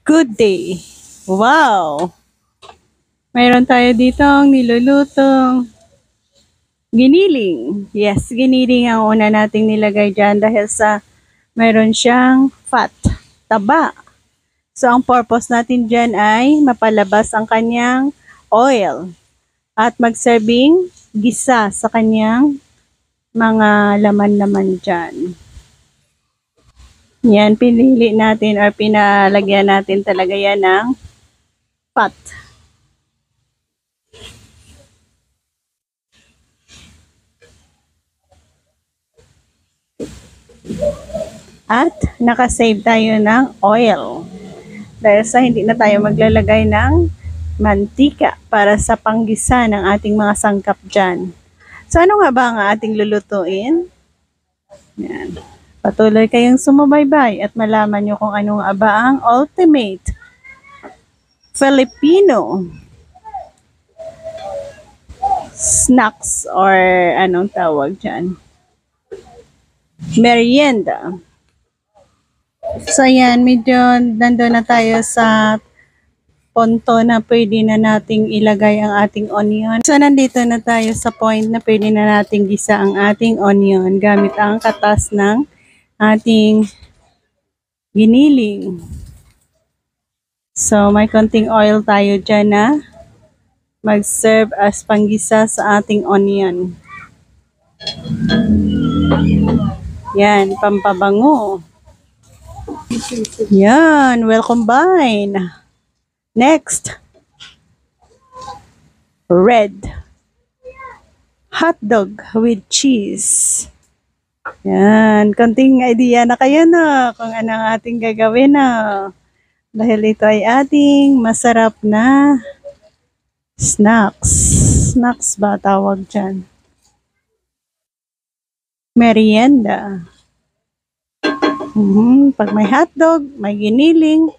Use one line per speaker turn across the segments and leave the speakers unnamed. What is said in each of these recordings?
Good day. Wow! Mayroon tayo ditong nilulutong giniling. Yes, giniling ang una nating nilagay dyan dahil sa mayroon siyang fat, taba. So, ang purpose natin dyan ay mapalabas ang kanyang oil at mag-serving gisa sa kanyang mga laman-laman dyan. Yan, pinili natin or pinalagyan natin talaga yan ng fat. At nakasave tayo ng oil. Dahil sa hindi na tayo maglalagay ng mantika para sa panggisa ng ating mga sangkap dyan. So ano nga ba ang ating lulutuin? Yan. Patuloy kayong sumubaybay at malaman nyo kung ano nga ba ang ultimate Filipino snacks or anong tawag dyan? Merienda. So yan, medyo nandun na tayo sa punto na pwede na nating ilagay ang ating onion. So nandito na tayo sa point na pwede na nating gisa ang ating onion gamit ang katas ng ating giniling. So may konting oil tayo dyan na mag-serve as panggisa sa ating onion. Yan, pampabango. Yan, well combined. Next, red hot dog with cheese. Yan, konting idea na kayo na kung ano ang ating gagawin na. Dahil ito ay ating masarap na snacks. Snacks ba tawag dyan? Merienda. Pag may hotdog, may giniling,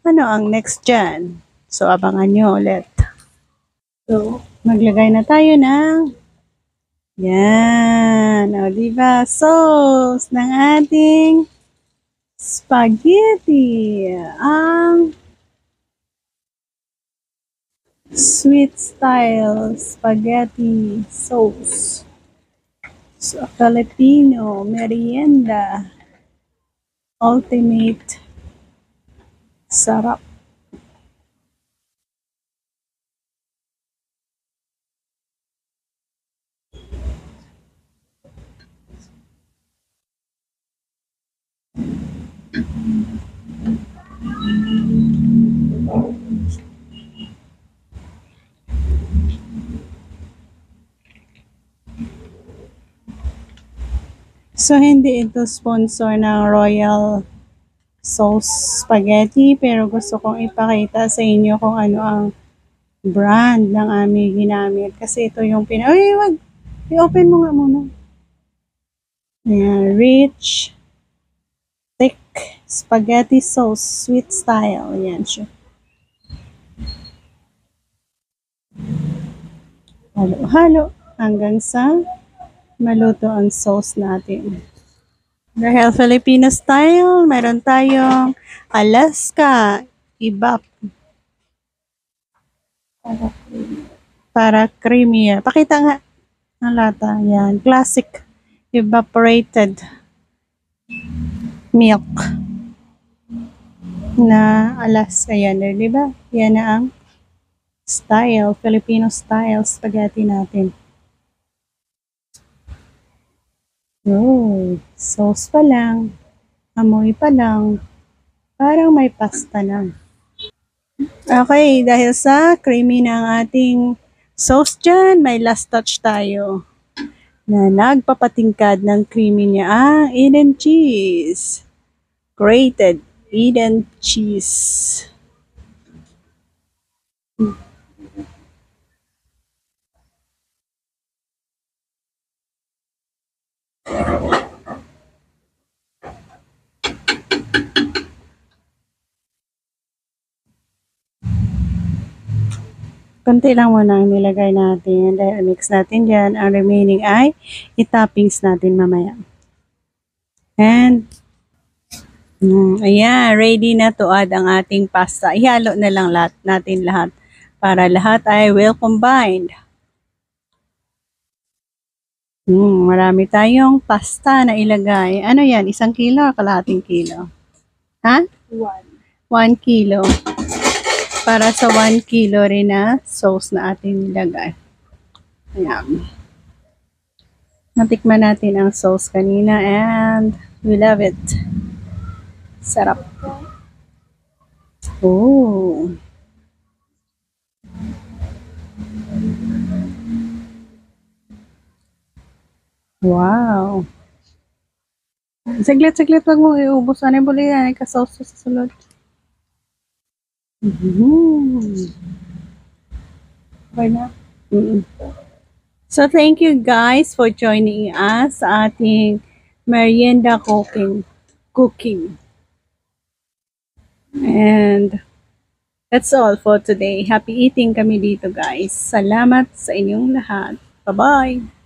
ano ang next dyan? So, abangan nyo ulit. So, maglagay na tayo ng yan. O, diba? Sauce ng ating spaghetti. Ang sweet style spaghetti sauce. So, Filipino merienda. Ultimate sarap. So, hindi ito sponsor ng Royal Sauce Spaghetti, pero gusto kong ipakita sa inyo kung ano ang brand ng aming ginamit. Kasi ito yung Uy, wag! I-open mo nga muna. Ayan, rich, thick, spaghetti sauce, sweet style. Ayan siya. Halo-halo hanggang sa maluto ang sauce natin. Dahil Filipino style, meron tayong Alaska Ibap para creamy. Pakita nga ang lata. Yan, classic evaporated milk na Alaska. Yan, di ba? Yan na ang style, Filipino style spaghetti natin. Oh, sauce pa lang, amoy pa lang, parang may pasta na. Okay, dahil sa creamy ng ating sauce dyan, may last touch tayo na nagpapatingkad ng creamy niya. Eden cheese. Grated Eden cheese. Konti lang muna ang nilagay natin. Dahil mix natin dyan. Ang remaining ay i-toppings natin mamaya. And Ayan, ready na to add ang ating pasta. Ihalo na lang natin lahat para lahat ay well combined. Marami tayong pasta na ilagay. Ano yan? 1 kilo o kalahating kilo? Ha? 1 kilo. Para sa 1 kilo rin na sauce na ating nilagay. Ayan. Natikman natin ang sauce kanina and we love it. Sarap. Oh. Wow. Saglit, wag mo iubos. Ano yung buli yan? Ika-sauce sa sulod. Okay na? So, thank you guys for joining us sa ating merienda cooking. And that's all for today. Happy eating kami dito guys. Salamat sa inyong lahat. Bye-bye!